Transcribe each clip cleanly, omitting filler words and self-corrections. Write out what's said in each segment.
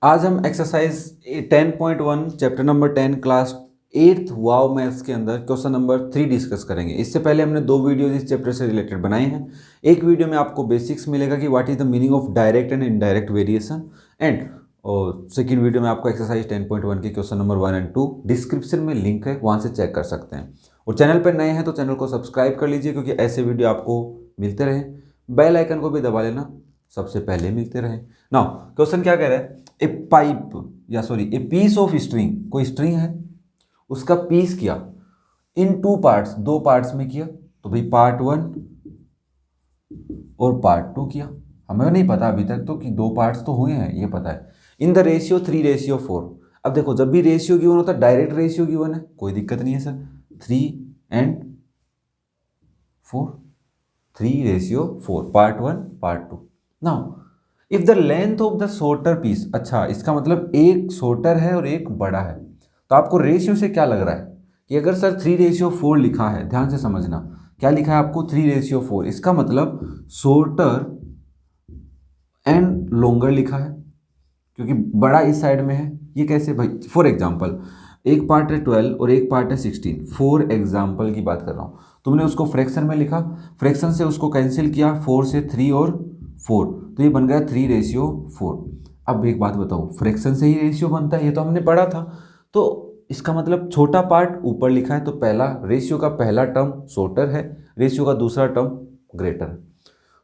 आज हम exercise 10.1 chapter number 10 class 8th वाव maths के अंदर क्वेश्चन नंबर 3 डिस्कस करेंगे। इससे पहले हमने 2 वीडियोज इस चैप्टर से रिलेटेड बनाए हैं। एक वीडियो में आपको बेसिक्स मिलेगा कि what is the meaning of direct and indirect variation, and और सेकेंड वीडियो में आपको एक्सरसाइज 10.1 के क्वेश्चन नंबर 1 एंड 2 डिस्क्रिप्शन में लिंक है, वहाँ से चेक कर सकते हैं। और चैनल पर नए हैं तो चैनल को सब्सक्राइब कर लीजिए, क्योंकि ऐसे वीडियो आपको मिलते रहें। बेल आइकन को भी दबा लेना, सबसे पहले मिलते रहे। नाउ क्वेश्चन क्या कह रहा है, ए पीस ऑफ स्ट्रिंग, कोई स्ट्रिंग है उसका पीस किया इन 2 पार्ट्स, 2 पार्ट्स में किया। तो भाई पार्ट 1 और पार्ट 2 किया। हमें नहीं पता अभी तक तो कि 2 पार्ट्स तो हुए हैं, ये पता है। In the ratio 3:4। अब देखो जब भी रेशियो गिवन होता है, डायरेक्ट रेशियो गिवन है, कोई दिक्कत नहीं है sir. 3:4, 3:4, part 1 part 2। Now if the length of the shorter piece, अच्छा इसका मतलब एक शॉर्टर है और एक बड़ा है, तो आपको रेशियो से क्या लग रहा है कि अगर सर 3:4 लिखा है, ध्यान से समझना क्या लिखा है आपको, 3:4, इसका मतलब शॉर्टर एंड लॉन्गर लिखा है, क्योंकि बड़ा इस साइड में है। ये कैसे भाई, फॉर एग्जाम्पल एक पार्ट है 12 और एक पार्ट है 16, फॉर एग्जाम्पल की बात कर रहा हूँ। तुमने उसको फ्रैक्शन में लिखा, फ्रैक्शन से उसको कैंसिल किया, 4 से 3 और 4, तो ये बन गया 3:4। अब एक बात बताओ, फ्रैक्शन से ही रेशियो बनता है, ये तो हमने पढ़ा था। तो इसका मतलब छोटा पार्ट ऊपर लिखा है, तो पहला रेशियो का पहला टर्म शॉर्टर है, रेशियो का दूसरा टर्म ग्रेटर है।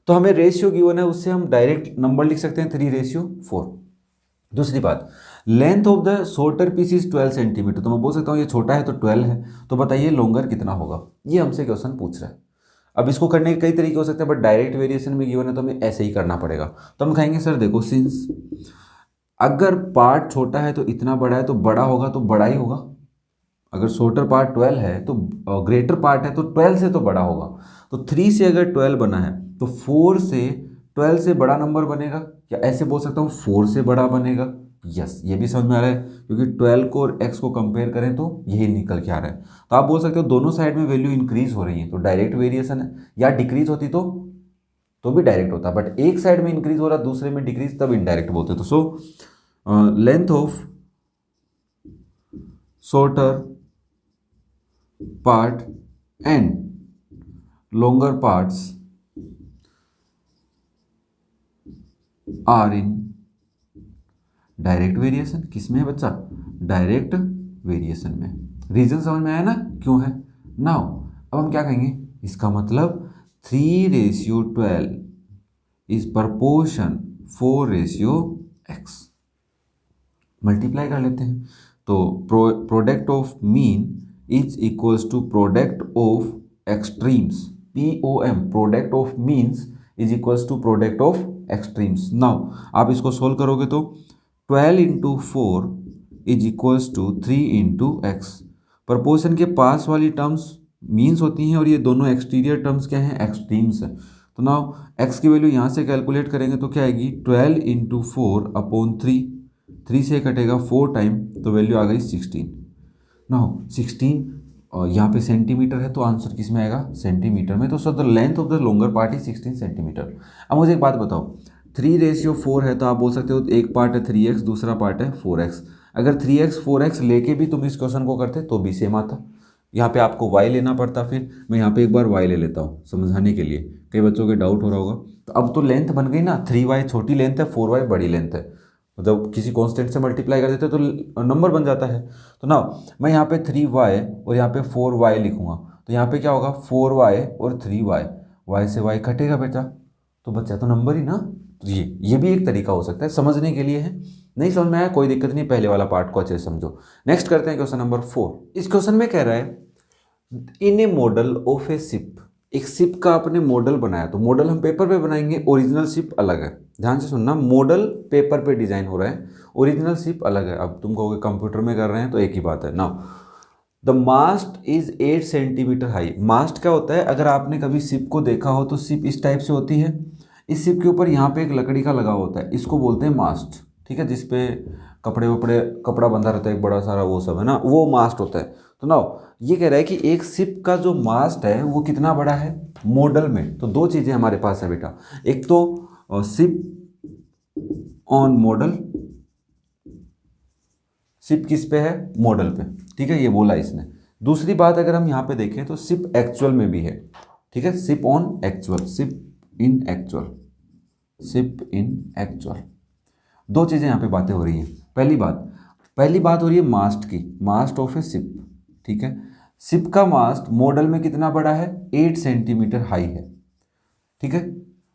तो हमें रेशियो गिवन है, उससे हम डायरेक्ट नंबर लिख सकते हैं 3:4। दूसरी बात, length of the shorter piece is 12 centimetre. तो मैं बोल सकता हूँ ये छोटा है तो 12 है, तो बताइए लॉन्गर कितना होगा। ये हमसे क्वेश्चन पूछ रहा है। अब इसको करने के कई तरीके हो सकते हैं, बट डायरेक्ट वेरिएशन में गिवन है तो हमें ऐसे ही करना पड़ेगा। तो हम कहेंगे सर देखो, सिंस अगर पार्ट छोटा है तो इतना बड़ा है, तो बड़ा होगा तो बड़ा ही होगा। अगर शॉर्टर पार्ट 12 है तो ग्रेटर पार्ट है तो 12 से तो बड़ा होगा। तो 3 से अगर 12 बना है तो 4 से 12 से बड़ा नंबर बनेगा, या ऐसे बोल सकता हूँ 4 से बड़ा बनेगा। यस, ये भी समझ में आ रहा है, क्योंकि 12 को और x को कंपेयर करें तो यही निकल के आ रहा है। तो आप बोल सकते हो दोनों साइड में वैल्यू इंक्रीज हो रही है तो डायरेक्ट वेरिएशन है, या डिक्रीज होती तो भी डायरेक्ट होता, बट एक साइड में इंक्रीज हो रहा दूसरे में डिक्रीज, तब इनडायरेक्ट बोलते। तो so length of shorter part and longer parts are in direct variation. किस में है बच्चा, डायरेक्ट वेरिएशन में। रीजन समझ में आया ना क्यों है। नाउ अब हम क्या कहेंगे, इसका मतलब 3:12 इज प्रपोर्शन 4:x। मल्टीप्लाई कर लेते हैं, तो product of mean is equals to product of extremes, POM, product of means is equals to product of extremes. Now आप इसको सोल्व करोगे तो 12 × 4 is equals to 3 × x। Proportion के पास वाली टर्म्स मीन्स होती हैं और ये दोनों एक्सटीरियर टर्म्स क्या हैं, एक्सट्रीम्स हैं। तो नाउ x की वैल्यू यहाँ से कैलकुलेट करेंगे तो क्या आएगी, 12 × 4/3, 3 से कटेगा 4 टाइम, तो वैल्यू आ गई 16। नाउ 16 और यहाँ पे सेंटीमीटर है, तो आंसर किस में आएगा, सेंटीमीटर में। तो sir the length of the longer part is 16 centimetre. अब मुझे एक बात बताओ, 3:4 है तो आप बोल सकते हो एक पार्ट है 3x, दूसरा पार्ट है 4x। अगर 3x 4x लेके भी तुम इस क्वेश्चन को करते तो भी सेम आता। यहाँ पे आपको y लेना पड़ता, फिर मैं यहाँ पे एक बार y ले लेता हूँ समझाने के लिए, कई बच्चों के डाउट हो रहा होगा। तो अब तो लेंथ बन गई ना, 3y छोटी लेंथ है, 4y बड़ी लेंथ है। मतलब किसी कांस्टेंट से मल्टीप्लाई कर देते तो नंबर बन जाता है। तो ना मैं यहाँ पे 3y और यहाँ पे 4y लिखूंगा, तो यहाँ पे क्या होगा, 4y और 3y, y से y कटेगा बेटा, तो बच्चा तो नंबर ही ना। तो ये भी एक तरीका हो सकता है, समझने के लिए है। नहीं समझ में आया कोई दिक्कत नहीं, पहले वाला पार्ट को अच्छे से समझो। नेक्स्ट करते हैं क्वेश्चन नंबर 4। इस क्वेश्चन में कह रहा है, इन ए मॉडल ऑफ ए शिप, एक शिप का आपने मॉडल बनाया। तो मॉडल हम पेपर पे बनाएंगे, ओरिजिनल शिप अलग है। ध्यान से सुनना, मॉडल पेपर पे डिजाइन हो रहा है, ओरिजिनल शिप अलग है। अब तुम कहोगे कंप्यूटर में कर रहे हैं तो एक ही बात है। Now the mast is 8 centimetre high. Mast क्या होता है, अगर आपने कभी शिप को देखा हो तो शिप इस टाइप से होती है, इस शिप के ऊपर यहाँ पे एक लकड़ी का लगा होता है, इसको बोलते हैं मास्ट, ठीक है, जिसपे कपड़ा बंधा रहता है एक बड़ा सारा, वो सब है ना, वो मास्ट होता है। तो नाउ ये कह रहा है कि एक शिप का जो मास्ट है वो कितना बड़ा है मॉडल में। तो 2 चीज़ें हमारे पास है बेटा, एक तो शिप ऑन मॉडल सिप किस पे है, मॉडल पे, ठीक है, ये बोला इसने। दूसरी बात अगर हम यहाँ पे देखें तो सिप एक्चुअल में भी है, ठीक है, ship on actual, ship in actual, ship in actual, दो चीज़ें यहाँ पे बातें हो रही हैं। पहली बात हो रही है मास्ट की, मास्ट ऑफ ए सिप, ठीक है, सिप का मास्ट मॉडल में कितना बड़ा है, 8 सेंटीमीटर हाई है, ठीक है,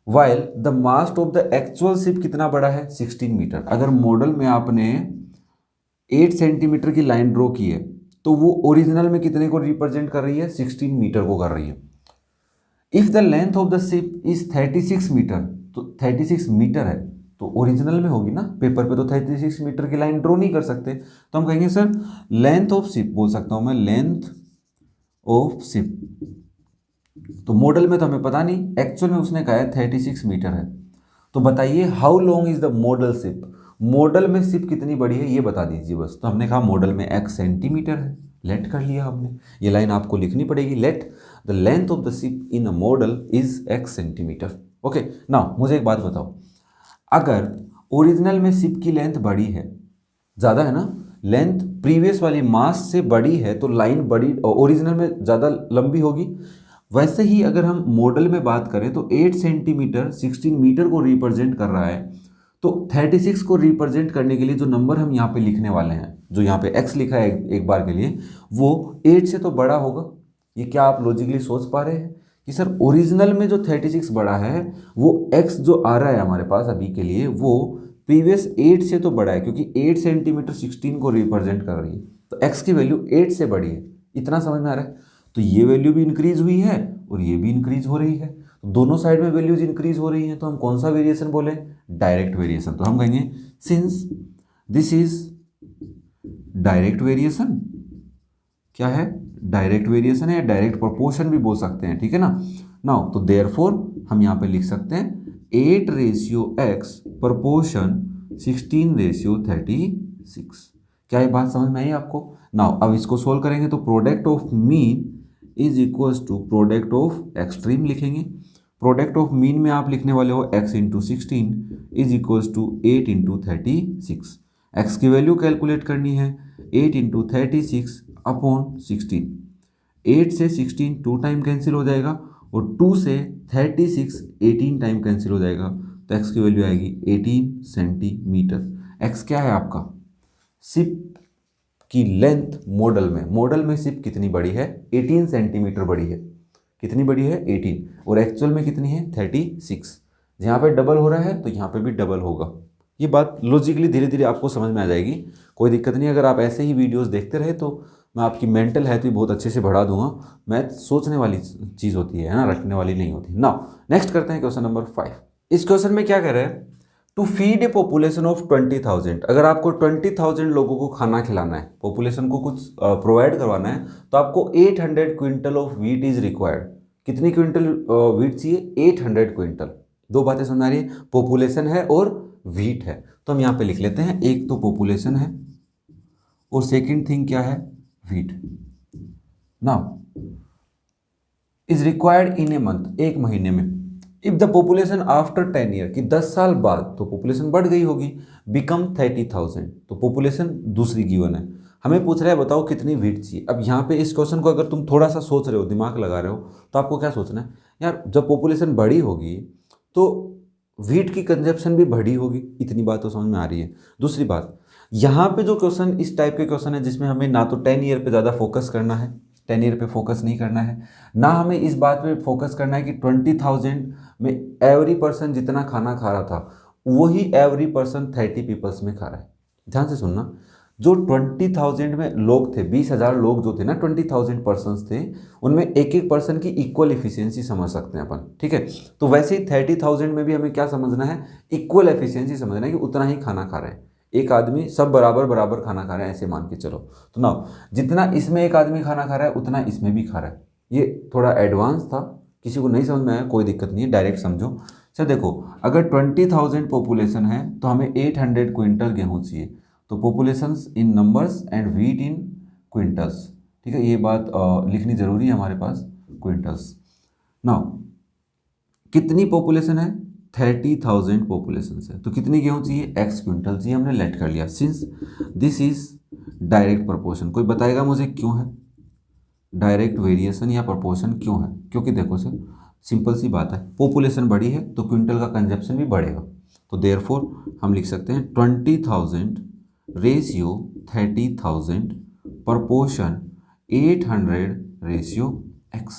while the mast of the actual ship कितना बड़ा है, 16 मीटर। अगर मॉडल में आपने 8 सेंटीमीटर की लाइन ड्रॉ की है तो वो ओरिजिनल में कितने को रिप्रेजेंट कर रही है, 16 मीटर को कर रही है। If the length of the ship is 36 metre, तो 36 मीटर है तो ओरिजिनल में होगी ना, पेपर पे तो 36 मीटर की लाइन ड्रॉ नहीं कर सकते, तो हम कहेंगे सर लेंथ ऑफ सिप, बोल सकता हूं मैं लेंथ ऑफ सिप। तो मॉडल में तो हमें पता नहीं, एक्चुअल में उसने कहा है 36 मीटर है, तो बताइए how long is the model ship, model में सिप कितनी बड़ी है ये बता दीजिए बस। तो हमने कहा मॉडल में x सेंटीमीटर है, लेट कर लिया हमने, ये लाइन आपको लिखनी पड़ेगी, let the length of the ship in a model is x centimetre. Okay, now मुझे एक बात बताओ, अगर ओरिजिनल में सिप की लेंथ बड़ी है, ज़्यादा है ना, लेंथ प्रीवियस वाली मास से बड़ी है तो लाइन बड़ी ओरिजिनल में ज़्यादा लंबी होगी। वैसे ही अगर हम मॉडल में बात करें तो 8 सेंटीमीटर 16 मीटर को रिप्रेजेंट कर रहा है, तो 36 को रिप्रेजेंट करने के लिए जो नंबर हम यहाँ पे लिखने वाले हैं, जो यहाँ पे x लिखा है एक बार के लिए, वो 8 से तो बड़ा होगा। ये क्या आप लॉजिकली सोच पा रहे हैं कि सर ओरिजिनल में जो 36 बड़ा है वो x जो आ रहा है हमारे पास अभी के लिए वो प्रीवियस 8 से तो बड़ा है, क्योंकि 8 सेंटीमीटर 16 को रिप्रेजेंट कर रही है, तो x की वैल्यू 8 से बड़ी है। इतना समझ में आ रहा है? तो ये वैल्यू भी इंक्रीज हुई है और ये भी इंक्रीज हो रही है, तो दोनों साइड में वैल्यूज इंक्रीज हो रही हैं, तो हम कौन सा वेरिएशन बोले, डायरेक्ट वेरिएशन। तो हम कहेंगे since this is direct variation, क्या है, डायरेक्ट वेरिएशन है, या डायरेक्ट प्रोपोर्शन भी बोल सकते हैं, ठीक है ना। नाउ तो देयरफॉर हम यहाँ पे लिख सकते हैं 8:x प्रोपोर्शन 16:36। क्या ये बात समझ में आई आपको? नाउ अब इसको सोल्व करेंगे तो product of mean is equals to product of extreme लिखेंगे। प्रोडक्ट ऑफ मीन में आप लिखने वाले हो x into 16 is equals to 8 into 36। X की वैल्यू कैलकुलेट करनी है, 8 इंटू 36 अपॉन 16। 8 से 16 2 टाइम कैंसिल हो जाएगा और 2 से 36 18 टाइम कैंसिल हो जाएगा, तो x की वैल्यू आएगी 18 सेंटीमीटर। x क्या है आपका, सिप की लेंथ मॉडल में सिप कितनी बड़ी है, 18 सेंटीमीटर बड़ी है। कितनी बड़ी है, 18, और एक्चुअल में कितनी है, 36। यहाँ पे डबल हो रहा है तो यहाँ पे भी डबल होगा। ये बात लॉजिकली धीरे धीरे आपको समझ में आ जाएगी, कोई दिक्कत नहीं। अगर आप ऐसे ही वीडियोस देखते रहे तो मैं आपकी मेंटल हेल्थ भी बहुत अच्छे से बढ़ा दूंगा। मैथ सोचने वाली चीज़ होती है ना, रटने वाली नहीं होती। नाउ नेक्स्ट करते हैं क्वेश्चन नंबर 5। इस क्वेश्चन में क्या कह रहे हैं, to feed a population of 20,000। अगर आपको 20,000 लोगों को खाना खिलाना है, पॉपुलेशन को कुछ प्रोवाइड करवाना है, तो आपको 800 quintal of wheat is required. कितनी क्विंटल वीट चाहिए, 800 क्विंटल। दो बातें समझ आ रही है, पॉपुलेशन है और वीट है। तो हम यहाँ पे लिख लेते हैं, एक तो पॉपुलेशन है और सेकंड थिंग क्या है, wheat. Now is required in a month, एक महीने में। If the population after 10 year, कि 10 साल बाद तो पॉपुलेशन बढ़ गई होगी, बिकम 30,000, तो पॉपुलेशन दूसरी गिवन है। हमें पूछ रहा है बताओ कितनी वीट चाहिए। अब यहाँ पे इस क्वेश्चन को अगर तुम थोड़ा सा सोच रहे हो, दिमाग लगा रहे हो, तो आपको क्या सोचना है, यार जब पॉपुलेशन बड़ी होगी तो वीट की कंजप्शन भी बढ़ी होगी। इतनी बात तो समझ में आ रही है। दूसरी बात, यहाँ पे जो क्वेश्चन इस टाइप के क्वेश्चन है जिसमें हमें ना तो 10 ईयर पे ज़्यादा फोकस करना है, 10 ईयर पे फोकस नहीं करना है, ना हमें इस बात पे फोकस करना है कि 20,000 में एवरी पर्सन जितना खाना खा रहा था वही एवरी पर्सन 30 पीपल्स में खा रहा है। ध्यान से सुनना, जो 20,000 में लोग थे, 20,000 लोग जो थे ना, 20,000 पर्सन थे, उनमें एक एक पर्सन की इक्वल एफिशिएंसी समझ सकते हैं अपन, ठीक है। तो वैसे ही 30,000 में भी हमें क्या समझना है, इक्वल एफिशिएंसी समझना है कि उतना ही खाना खा रहे हैं, एक आदमी सब बराबर बराबर खाना खा रहे हैं, ऐसे मान के चलो। तो ना जितना इसमें एक आदमी खाना खा रहा है उतना इसमें भी खा रहा है। ये थोड़ा एडवांस था, किसी को नहीं समझ में आया कोई दिक्कत नहीं है, डायरेक्ट समझो। सर देखो, अगर 20,000 पॉपुलेशन है तो हमें 800 क्विंटल गेहूँ चाहिए, तो populations in numbers and wheat in quintals, ठीक है, ये बात लिखनी जरूरी है हमारे पास, क्विंटल्स। नाउ कितनी पॉपुलेशन है, 30,000 पॉपुलेशन है, तो कितनी गेहूँ चाहिए, x क्विंटल चाहिए, हमने लेट कर लिया। Since this is direct proportion. कोई बताएगा मुझे क्यों है डायरेक्ट वेरिएशन या प्रोपोर्शन क्यों है? क्योंकि देखो सर, सिंपल सी बात है, पॉपुलेशन बड़ी है तो क्विंटल का कंजप्शन भी बढ़ेगा। तो देयरफॉर हम लिख सकते हैं 20,000 रेशियो 30,000 प्रोपोर्शन 800 रेशियो x।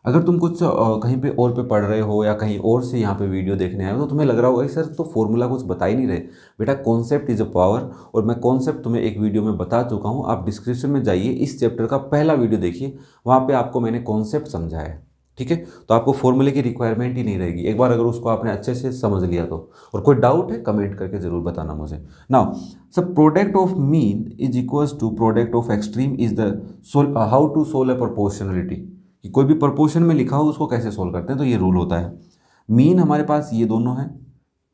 अगर तुम कुछ कहीं पे और पे पढ़ रहे हो या कहीं और से यहाँ पे वीडियो देखने आए हो तो तुम्हें लग रहा होगा कि सर तो फॉर्मूला कुछ बता ही नहीं रहे। बेटा कॉन्सेप्ट इज अ पावर, और मैं कॉन्सेप्ट तुम्हें एक वीडियो में बता चुका हूँ। आप डिस्क्रिप्शन में जाइए, इस चैप्टर का पहला वीडियो देखिए, वहाँ पे आपको मैंने कॉन्सेप्ट समझाया है। ठीक है, तो आपको फॉर्मूले की रिक्वायरमेंट ही नहीं रहेगी एक बार अगर उसको आपने अच्छे से समझ लिया तो। और कोई डाउट है कमेंट करके जरूर बताना मुझे। Now sir, product of mean is equals to product of extreme is the how to solve a proportionality. कि कोई भी प्रोपोर्शन में लिखा हो उसको कैसे सोल्व करते हैं, तो ये रूल होता है। मीन हमारे पास ये दोनों हैं,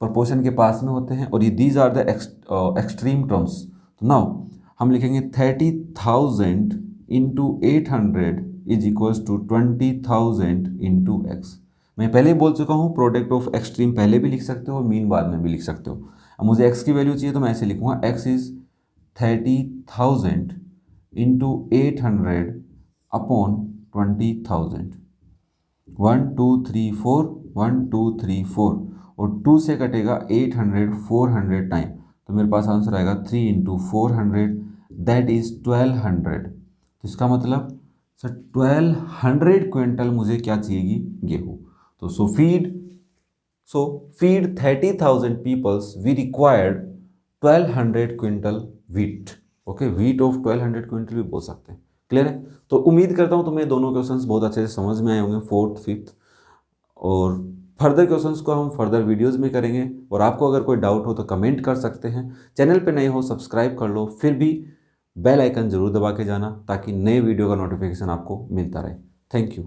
प्रोपोर्शन के पास में होते हैं, और ये these are the extreme terms. तो नाउ हम लिखेंगे 30,000 into 800 is equals to 20,000 into x. मैं पहले ही बोल चुका हूँ, प्रोडक्ट ऑफ एक्सट्रीम पहले भी लिख सकते हो और मीन बाद में भी लिख सकते हो। अब मुझे एक्स की वैल्यू चाहिए तो मैं ऐसे लिखूँगा, एक्स इज 30,000 इंटू 800 अपॉन 20,000। 1 2 3 4 1 2 3 4 और 2 से कटेगा 800 400 टाइम, तो मेरे पास आंसर आएगा 3 इंटू 400 दैट इज 1200। तो इसका मतलब सर 1200 क्विंटल मुझे क्या चाहिए, गेहूँ। तो so feed 30,000 peoples we required 1200 quintal wheat. Okay, wheat of 1200 quintal भी बोल सकते हैं। क्लियर है? तो उम्मीद करता हूँ तुम्हें दोनों क्वेश्चंस बहुत अच्छे से समझ में आए होंगे, 4th 5th। और फर्दर क्वेश्चंस को हम फर्दर वीडियोस में करेंगे। और आपको अगर कोई डाउट हो तो कमेंट कर सकते हैं। चैनल पे नए हो सब्सक्राइब कर लो, फिर भी बेल आइकन जरूर दबा के जाना ताकि नए वीडियो का नोटिफिकेशन आपको मिलता रहे। Thank you.